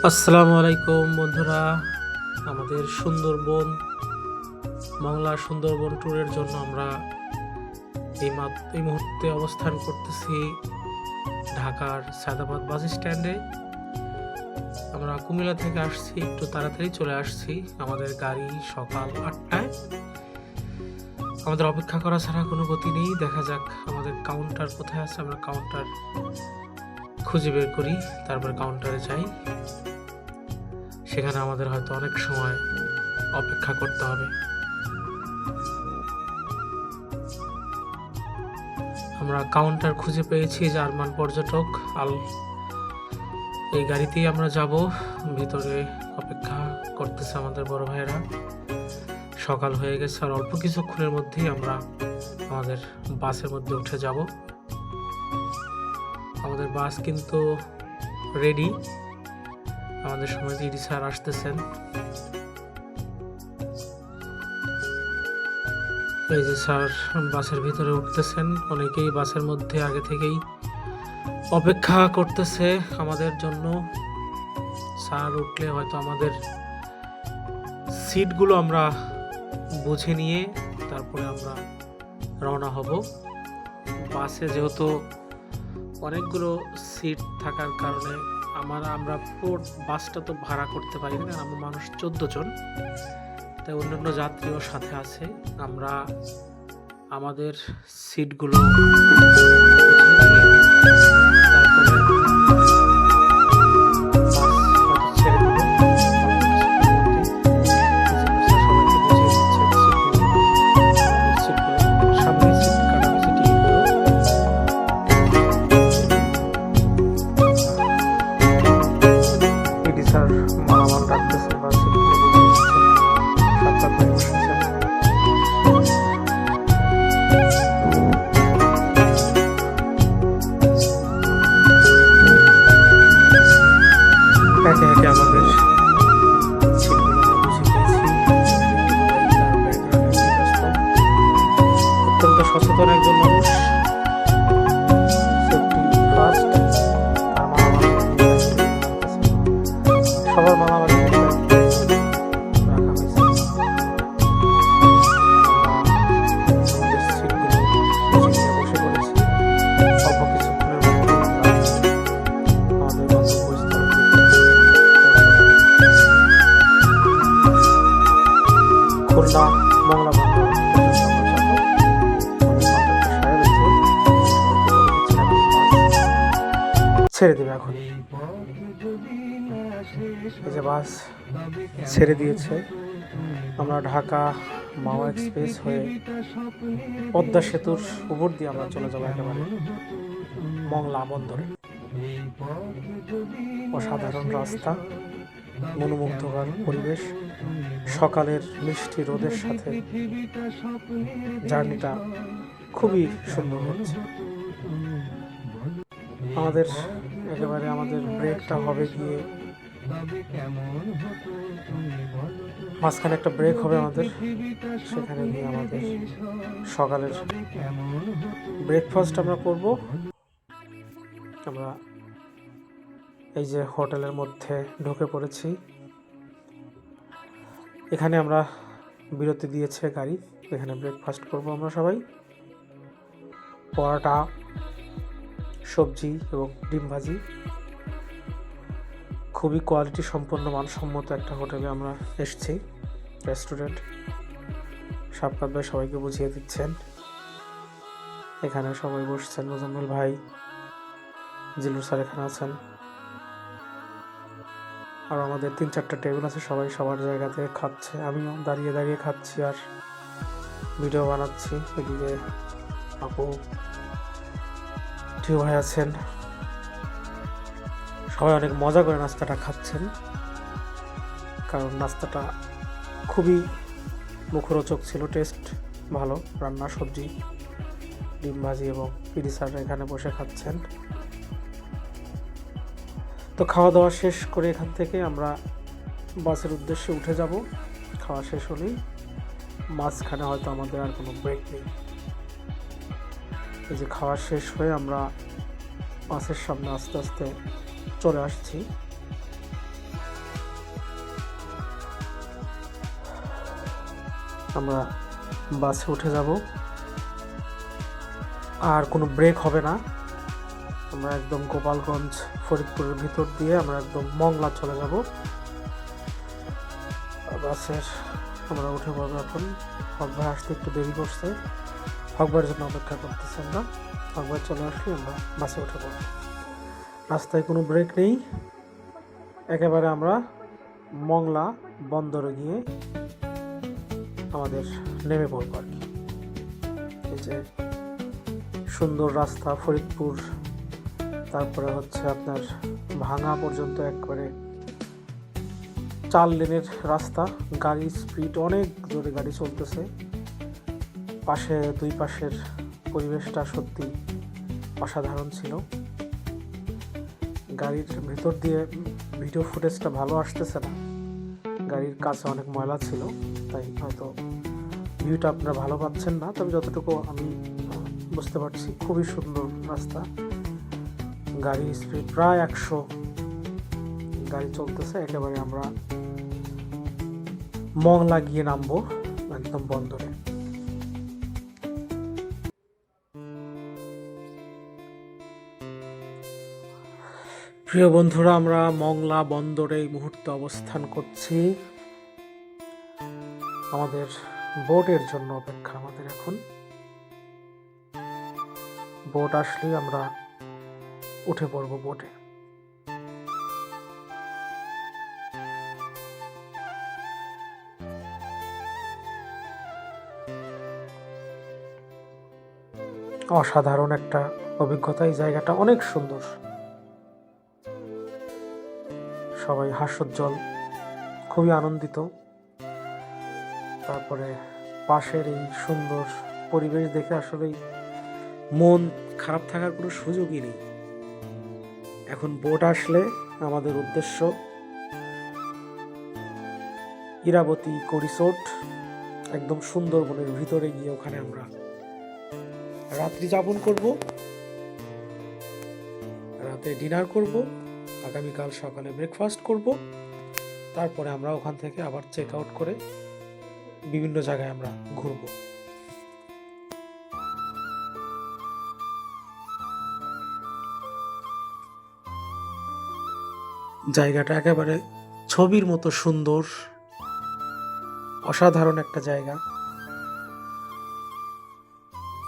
আসসালামু আলাইকুম বন্ধুরা। আমাদের সুন্দরবন মংলা সুন্দরবন ট্যুরের জন্য আমরা এই মুহূর্তে অবস্থান করতেছি ঢাকার সায়দাবাদ বাস স্ট্যান্ডে। আমরা কুমিল্লা থেকে আসছি, একটু তাড়াতাড়ি চলে আসছি। আমাদের গাড়ি সকাল 8টায়। আমাদের অপেক্ষা করা ছাড়া কোনো গতি নেই। দেখা যাক আমাদের কাউন্টার কোথায় আছে, আমরা কাউন্টার খুঁজে বের করি, তারপর কাউন্টারে যাই। সেখানে আমাদের হয়তো অনেক সময় অপেক্ষা করতে হবে। আমরা কাউন্টার খুঁজে পেয়েছি, জার্মান পর্যটক এই গাড়িতেই আমরা যাব। ভিতরে অপেক্ষা করতেছে আমাদের বড় ভাইয়েরা। সকাল হয়ে গেছে, আর অল্প কিছুক্ষণের মধ্যেই আমরা আমাদের বাসের মধ্যে উঠে যাব। আমাদের বাস কিন্তু রেডি। আমাদের সময় ইডি স্যার আসতেছেন। এই যে স্যার বাসের ভিতরে উঠতেছেন। অনেকেই বাসের মধ্যে আগে থেকেই অপেক্ষা করতেছে আমাদের জন্য। স্যার উঠলে হয়তো আমাদের সিটগুলো আমরা বুঝে নিয়ে তারপরে আমরা রওনা হব। বাসে যেহেতু অনেকগুলো সিট থাকার কারণে আমরা পুরো বাসটা তো ভাড়া করতে পারি না, আমরা মানুষ 14 জন, তাই অন্যান্য যাত্রীও সাথে আছে। আমরা আমাদের সিটগুলো তারপরে একে একে আমাদের সিটগুলো আমরা বুঝে পেয়েছি। অত্যন্ত সচেতন একজন মানুষ। সবার মালামালি রাখা হয়েছে। আমাদের সিটগুলো বুঝে নিয়ে বসে পড়েছি। অল্প কিছুক্ষণের মধ্যে আমাদের গন্তব্যস্থলে খুলনা মংলা বন্দর ছেড়ে দেবে এখন। এই যে বাস ছেড়ে দিয়েছে। আমরা ঢাকা মাওয়া এক্সপ্রেস হয়ে পদ্মা সেতুর উপর দিয়ে আমরা চলে যাবো একেবারে মংলা বন্দরে। অসাধারণ রাস্তা, মনোমুগ্ধকর পরিবেশ, সকালের মিষ্টি রোদের সাথে জার্নিটা খুবই সুন্দর হচ্ছে। আমাদের ব্রেকটা হবে গিয়ে মাঝখানে একটা ব্রেক হবে আমাদের। সেখানে গিয়ে আমাদের সকালের ব্রেকফাস্ট আমরা করব। আমরা এই যে হোটেলের মধ্যে ঢুকে পড়েছি। এখানে আমরা বিরতি দিয়েছে গাড়ি, এখানে ব্রেকফাস্ট করব আমরা সবাই। পরোটা, সবজি এবং ডিম ভাজি। খুবই কোয়ালিটি সম্পন্ন মানসম্মত একটা হোটেলে আমরা এসেছি, রেস্টুরেন্ট। সাবকাত ভাই সবাইকে বুঝিয়ে দিচ্ছেন। এখানে সবাই বসছেন, মোজাম্মেল ভাই, জিলুর স্যার এখানে আছেন। আর আমাদের 3-4টা টেবিল আছে, সবাই সবার জায়গাতে খাচ্ছে। আমিও দাঁড়িয়ে দাঁড়িয়ে খাচ্ছি আর ভিডিও বানাচ্ছি। এদিকে আপু টিউ ভাই আছেন। সবাই অনেক মজা করে নাস্তাটা খাচ্ছেন, কারণ নাস্তাটা খুবই মুখরোচক ছিল। টেস্ট ভালো, রান্না, সবজি, ডিম ভাজি এবং পিডি স্যার এখানে বসে খাচ্ছেন। তো খাওয়া দাওয়া শেষ করে এখান থেকে আমরা বাসের উদ্দেশ্যে উঠে যাব। খাওয়া শেষ হলেই মাঝখানে হয়তো আমাদের আর কোনো ব্রেক নেই। এই যে খাওয়া শেষ হয়ে আমরা বাসের সামনে আস্তে আস্তে চলে আসছি। আমরা বাসে উঠে যাব। আর কোনো ব্রেক হবে না, আমরা একদম গোপালগঞ্জ ফরিদপুরের ভিতর দিয়ে আমরা একদম মংলা চলে যাব। বাসের আমরা উঠে পড়বো এখন। হক ভাই আসতে একটু দেরি করছে, হক ভাইয়ের জন্য অপেক্ষা করতেছি আমরা। হক ভাই চলে আসলে আমরা বাসে উঠে পড়ব। রাস্তায় কোনো ব্রেক নেই, একেবারে আমরা মংলা বন্দরে গিয়ে আমাদের নেমে পড়ব আর কি। এই যে সুন্দর রাস্তা, ফরিদপুর তারপরে হচ্ছে আপনার ভাঙা পর্যন্ত একবারে 4 লেনের রাস্তা, গাড়ি স্পিড অনেক জোরে গাড়ি চলতেছে। পাশে 2 পাশের পরিবেশটা সত্যি অসাধারণ ছিল। গাড়ির ভেতর দিয়ে ভিডিও ফুটেজটা ভালো আসতেছে না, গাড়ির কাছে অনেক ময়লা ছিল, তাই হয়তো ভিউটা আপনারা ভালো পাচ্ছেন না। তবে যতটুকু আমি বুঝতে পারছি খুবই সুন্দর রাস্তা, গাড়ি স্পিড প্রায় 100 গাড়ি চলতেছে। একেবারে আমরা মংলা গিয়ে নামবো একদম বন্দরে। প্রিয় বন্ধুরা, আমরা মংলা বন্দরে এই মুহূর্তে অবস্থান করছি। আমাদের বোটের জন্য অপেক্ষা। আমাদের এখন বোট আসলেই আমরা উঠে পড়ব বোটে। অসাধারণ একটা অভিজ্ঞতা, এই জায়গাটা অনেক সুন্দর, সবাই হাস্যোজ্জ্বল, খুবই আনন্দিত। তারপরে পাশের এই সুন্দর পরিবেশ দেখে আসলেই মন খারাপ থাকার কোনো সুযোগই নেই। এখন বোট আসলে আমাদের উদ্দেশ্য ইরাবতী ইকো রিসোর্ট, একদম সুন্দরবনের ভিতরে গিয়ে ওখানে আমরা রাত্রি যাপন করব, রাতে ডিনার করব, আগামীকাল সকালে ব্রেকফাস্ট করব। তারপরে আমরা ওখান থেকে আবার চেক আউট করে বিভিন্ন জায়গায় আমরা ঘুরব। জায়গাটা একেবারে ছবির মতো সুন্দর, অসাধারণ একটা জায়গা।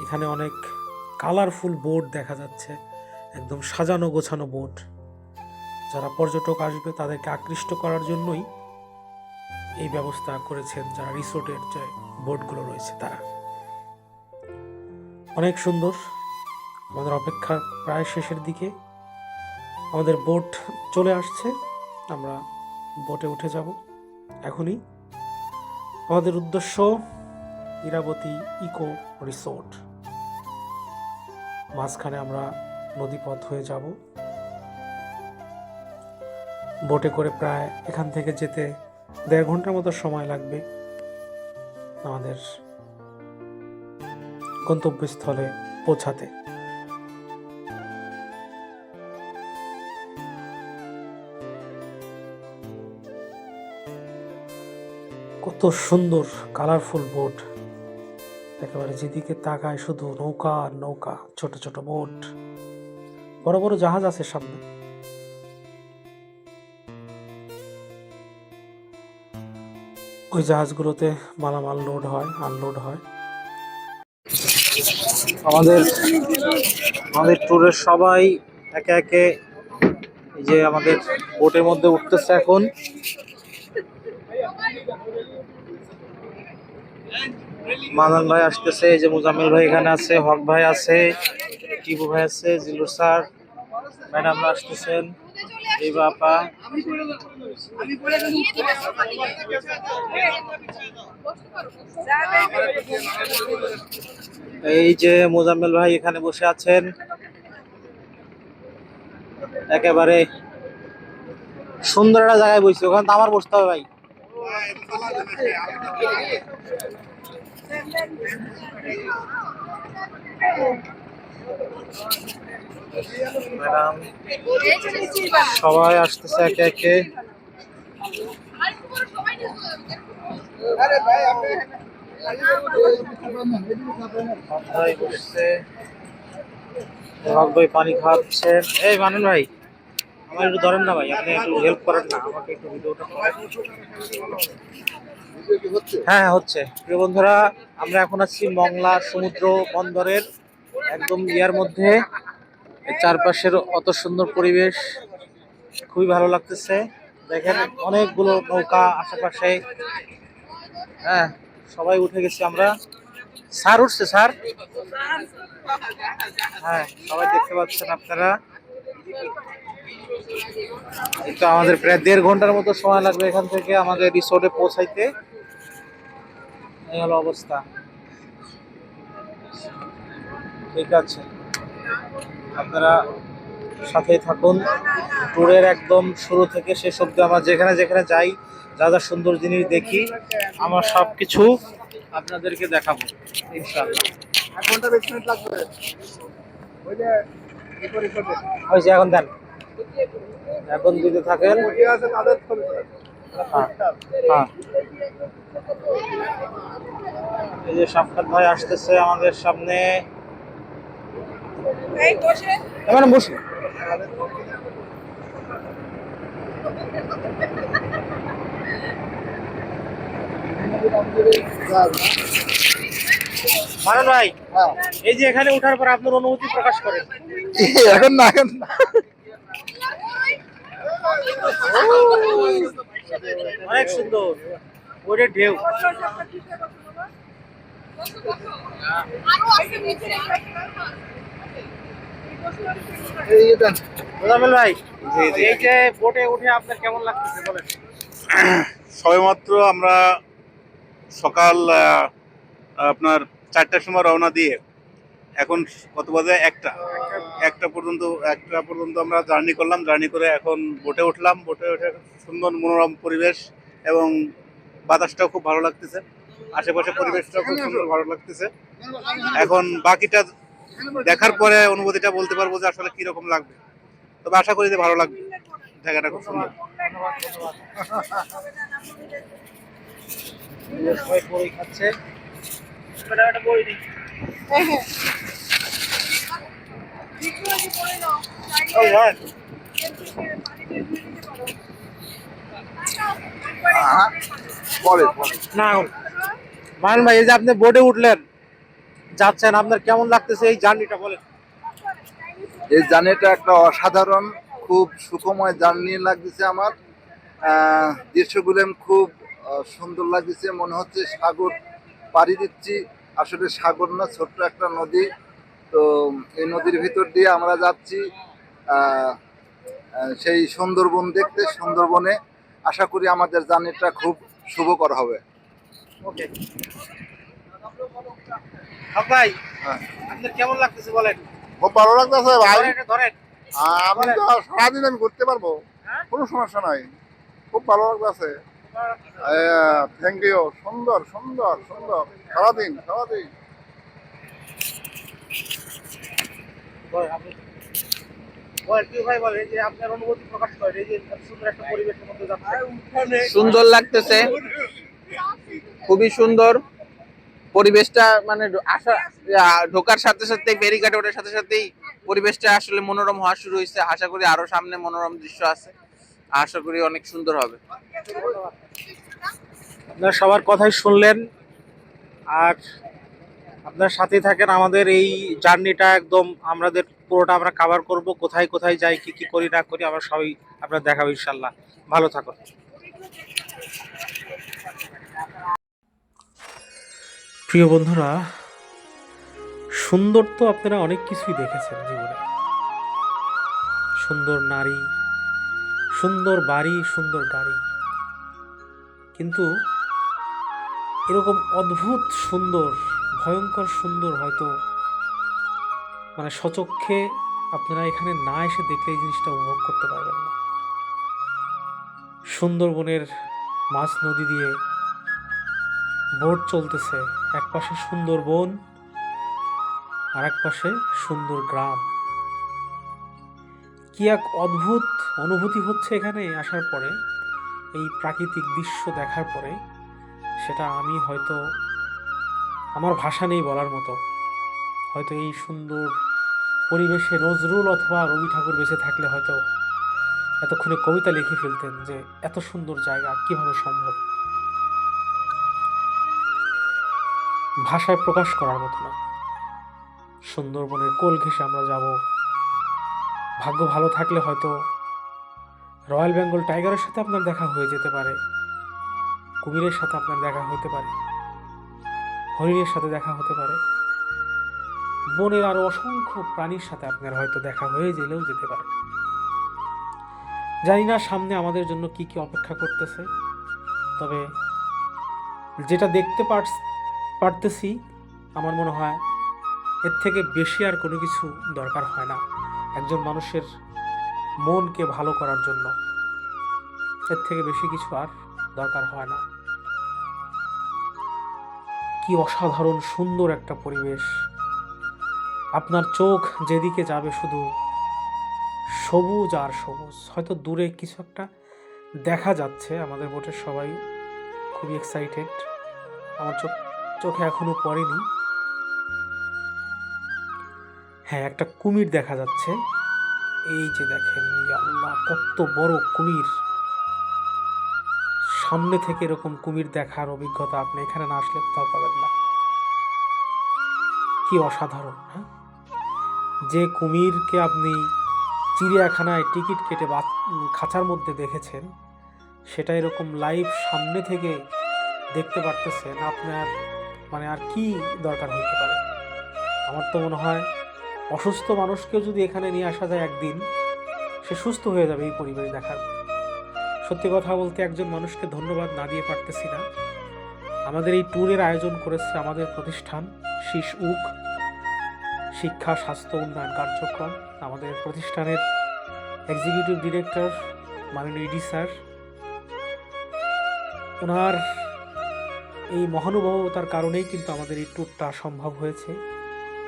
এখানে অনেক কালারফুল বোট দেখা যাচ্ছে, একদম সাজানো গোছানো বোট। যারা পর্যটক আসবে তাদেরকে আকৃষ্ট করার জন্যই এই ব্যবস্থা করেছেন যারা রিসোর্টের যে বোটগুলো রয়েছে তারা। অনেক সুন্দর। আমাদের অপেক্ষা প্রায় শেষের দিকে, আমাদের বোট চলে আসছে, আমরা বোটে উঠে যাব এখনই। আমাদের উদ্দেশ্য ইরাবতী ইকো রিসোর্ট। মাঝখানে আমরা নদীপথ হয়ে যাব। বোটে করে প্রায় এখান থেকে যেতে 1.5 ঘন্টার মতো সময় লাগবে আমাদের গন্তব্যস্থলে পৌঁছাতে। কত সুন্দর কালারফুল বোট, একেবারে যেদিকে তাকায় শুধু নৌকা আর নৌকা, ছোট ছোট বোট, বড় বড় জাহাজ আছে সামনে। ওই জাহাজগুলোতে মালামাল লোড হয়, আনলোড হয়। আমাদের ট্যুরের সবাই একে একে এই যে আমাদের বোটের মধ্যে উঠতেছে এখন। মানান ভাই আসতেছে, এই যে মুজাম্মেল ভাই এখানে আছে, হক ভাই আছে, টিপু ভাই আছে, জিলুর স্যার, ম্যাডাম আসতেছেন, এই বাপা। এই যে মুজাম্মেল ভাই এখানে বসে আছেন, একেবারে সুন্দর একটা জায়গায় বসছে, ওখানে তো আমার বসতে হবে ভাই। ম্যাডাম সবাই আসতেছে একে একে। ভাই বসছে, সোহাগ ভাই পানি খাচ্ছেন। এই মানুন ভাই, আমার একটু ধরেন না ভাই, আপনি একটু হেল্প করেন না আমাকে, একটু ভিডিওটা করেন। হ্যাঁ হ্যাঁ হচ্ছে। প্রিয় বন্ধুরা, আমরা এখন আছি মংলা সমুদ্র বন্দরের একদম ইয়ার মধ্যে। চারপাশের অত সুন্দর পরিবেশ, খুবই ভালো লাগতেছে। দেখেন অনেকগুলো নৌকা আশেপাশে। হ্যাঁ, সবাই উঠে গেছি আমরা। স্যার উঠছে স্যার। হ্যাঁ, সবাই দেখতে পাচ্ছেন আপনারা। তো আমাদের প্রায় 1.5 ঘন্টার মতো সময় লাগবে এখান থেকে আমাদের রিসোর্টে পৌঁছাইতে। এই হলো অবস্থা। ঠিক আছে, আপনারা সাথেই থাকুন। ট্যুরের একদম শুরু থেকে শেষ অবধি আমরা যেখানে যেখানে যাই, যা যা সুন্দর জিনিস দেখি, আমরা সব কিছু আপনাদেরকে দেখাবো ইনশাআল্লাহ। ওই যে এখন দেন, এখন দিতে থাকেন। হ্যাঁ হ্যাঁ, এই যে সাক্ষাৎ ভাই আসতেছে আমাদের সামনে। এখানে বসে মানন ভাই, এই যে এখানে ওঠার পর আপনার অনুভূতি প্রকাশ করেন। এখন না, এখন না। অনেক সুন্দর ওরে ঢেউ। মোজাম্মেল ভাই, এই যে বোটে উঠে আপনার কেমন লাগতেছে বলেন? সবেমাত্র আমরা সকাল আপনার 4টার সময় রওনা দিয়ে এখন কত বাজে, একটা পর্যন্ত আমরা জার্নি করলাম। জার্নি করে এখন বোটে উঠলাম। বোটে উঠে সুন্দর মনোরম পরিবেশ এবং বাতাসটাও খুব ভালো লাগতেছে। আশেপাশে পরিবেশটাও খুব সুন্দর ভালো লাগতেছে। এখন বাকিটা দেখার পরে অনুভূতিটা বলতে পারবো যে আসলে কিরকম লাগবে, তবে আশা করি যে ভালো লাগবে। জায়গাটা খুব সুন্দর। সবাই বই খাচ্ছে। না মায়ন ভাই, এই যে আপনি বোটে উঠলেন, যাচ্ছেন, আপনার কেমন লাগতেছে এই জার্নিটা বলেন? এই জার্নিটা একটা অসাধারণ, খুব সুখময় জার্নি লাগতেছে আমার। দৃশ্যগুলো খুব সুন্দর লাগতেছে। মনে হচ্ছে সাগর পাড়ি দিচ্ছি। আসলে সাগর না, ছোট্ট একটা নদী। তো এই নদীর ভিতর দিয়ে আমরা যাচ্ছি সেই সুন্দরবন দেখতে। সুন্দরবনে আশা করি আমাদের জার্নিটা খুব শুভকর হবে। ওকে ভাই, হ্যাঁ, আপনার কেমন লাগতেছে বলেন? খুব ভালো লাগতেছে ভাই। ধরেন আমি তো সারাদিন আমি ঘুরতে পারবো, কোনো সমস্যা নাই। খুব ভালো লাগতেছে। Thank you. সুন্দর সুন্দর সুন্দর, সারাদিন সারাদিন। সুন্দর লাগতেছে, খুবই সুন্দর পরিবেশটা। মানে ঢোকার সাথে সাথে, ফেরিঘাটে ওঠার সাথে সাথেই পরিবেশটা আসলে মনোরম হওয়া শুরু হয়েছে। আশা করি আরো সামনে মনোরম দৃশ্য আছে, আশা করি অনেক সুন্দর হবে। আপনারা সবার কথাই শুনলেন, আর আপনার সাথে থাকেন। আমাদের এই জার্নিটা একদম আমাদের পুরোটা আমরা কভার করব, কোথায় কোথায় যাই, কি কি করি না করি, আমরা সবাই আপনার দেখাবো ইনশাল্লাহ। ভালো থাকুন। প্রিয় বন্ধুরা, সুন্দর তো আপনারা অনেক কিছুই দেখেছেন জীবনে। সুন্দর নারী, সুন্দর বাড়ি, সুন্দর গাড়ি, কিন্তু এরকম অদ্ভুত সুন্দর, ভয়ঙ্কর সুন্দর হয়তো মানে সচক্ষে আপনারা এখানে না এসে দেখলে এই জিনিসটা উপভোগ করতে পারবেন না। সুন্দরবনের মাঝ নদী দিয়ে বোট চলতেছে, এক পাশে সুন্দরবন আর এক পাশে সুন্দর গ্রাম। কি এক অদ্ভুত অনুভূতি হচ্ছে এখানে আসার পরে, এই প্রাকৃতিক দৃশ্য দেখার পরে। সেটা আমি হয়তো আমার ভাষা নেই বলার মতো। হয়তো এই সুন্দর পরিবেশে নজরুল অথবা রবি ঠাকুর বেঁচে থাকলে হয়তো এতক্ষণে কবিতা লিখে ফেলতেন যে এত সুন্দর জায়গা কিভাবে সম্ভব। ভাষায় প্রকাশ করার মতো না। সুন্দরবনের কোল ঘেঁষে আমরা যাব। ভাগ্য ভালো থাকলে হয়তো রয়্যাল বেঙ্গল টাইগারের সাথে আপনার দেখা হয়ে যেতে পারে, কুমিরের সাথে আপনার দেখা হতে পারে, হরিণের সাথে দেখা হতে পারে, বনের আরো অসংখ্য প্রাণীর সাথে আপনার হয়তো দেখা হয়ে গেলেও যেতে পারে। জানি না সামনে আমাদের জন্য কি কি অপেক্ষা করতেছে, তবে যেটা দেখতে পারতেছি আমার মনে হয় এর থেকে বেশি আর কোনো কিছু দরকার হয় না একজন মানুষের মনকে ভালো করার জন্য। এর থেকে বেশি কিছু আর দরকার হয় না। কি অসাধারণ সুন্দর একটা পরিবেশ। আপনার চোখ যেদিকে যাবে শুধু সবুজ আর সবুজ। হয়তো দূরে কিছু একটা দেখা যাচ্ছে। আমাদের বোটের সবাই খুবই এক্সাইটেড। আমার চোখে এখনো পড়েনি। হ্যাঁ, একটা কুমির দেখা যাচ্ছে। এই যে দেখেন, ইয়া আল্লাহ, কত বড় কুমির। সামনে থেকে এরকম কুমির দেখার অভিজ্ঞতা আপনি এখানে না আসলে কোথাও পাবেন না। কি অসাধারণ! হ্যাঁ, যে কুমিরকে আপনি চিড়িয়াখানায় টিকিট কেটে খাঁচার মধ্যে দেখেছেন, সেটা এরকম লাইভ সামনে থেকে দেখতে পারতেছেন, আপনার মানে আর কি দরকার হতে পারে? আমার তো মনে হয় অসুস্থ মানুষকেও যদি এখানে নিয়ে আসা যায় একদিন, সে সুস্থ হয়ে যাবে এই পরিবেশ দেখার পর। সত্যি কথা বলতে একজন মানুষকে ধন্যবাদ না দিয়ে পারতেছি না। আমাদের এই ট্যুরের আয়োজন করেছে আমাদের প্রতিষ্ঠান শিশউক, শিক্ষা স্বাস্থ্য উন্নয়ন কার্যক্রম। আমাদের প্রতিষ্ঠানের এক্সিকিউটিভ ডিরেক্টর মাননীয় ইডি স্যার, ওনার এই মহানুভবতার কারণেই কিন্তু আমাদের এই ট্যুরটা সম্ভব হয়েছে।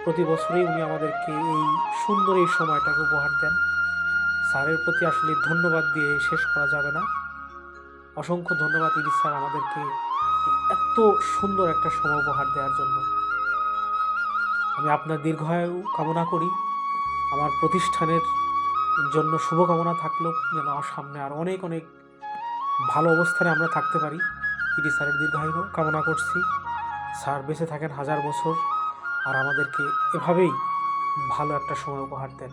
প্রতি বছরই উনি আমাদেরকে এই সুন্দর এই সময়টাকে উপহার দেন। স্যারের প্রতি আসলে ধন্যবাদ দিয়ে শেষ করা যাবে না। অসংখ্য ধন্যবাদ ইডি স্যার আমাদেরকে এত সুন্দর একটা সময় উপহার দেওয়ার জন্য। আমি আপনার দীর্ঘায়ু কামনা করি। আমার প্রতিষ্ঠানের জন্য শুভকামনা থাকলেও যেন সামনে আর অনেক অনেক ভালো অবস্থানে আমরা থাকতে পারি। ইডি স্যারের দীর্ঘায়ু কামনা করছি। স্যার বেঁচে থাকেন হাজার বছর আর আমাদেরকে এভাবেই ভালো একটা সময় উপহার দেন।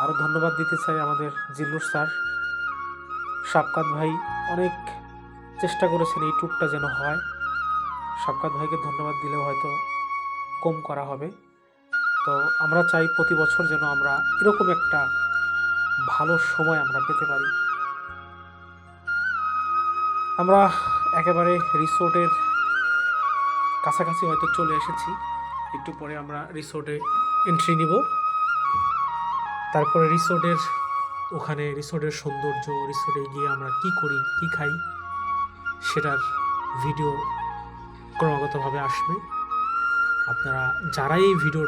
আরও ধন্যবাদ দিতে চাই আমাদের জিল্লুর স্যার, শাবকাত ভাই অনেক চেষ্টা করেছেন এই ট্যুরটা যেন হয়। শাবকাত ভাইকে ধন্যবাদ দিলেও হয়তো কম করা হবে। তো আমরা চাই প্রতি বছর যেন আমরা এরকম একটা ভালো সময় আমরা পেতে পারি। আমরা একেবারে রিসোর্টের কাছাকাছি হয়তো চলে এসেছি। একটু পরে আমরা রিসোর্টে এন্ট্রি নিব। তারপরে ওখানে রিসোর্টের সৌন্দর্য, রিসোর্টে গিয়ে আমরা কি করি কি খাই সেটার ভিডিও ক্রমাগতভাবে আসবে। আপনারা যারাই এই ভিডিও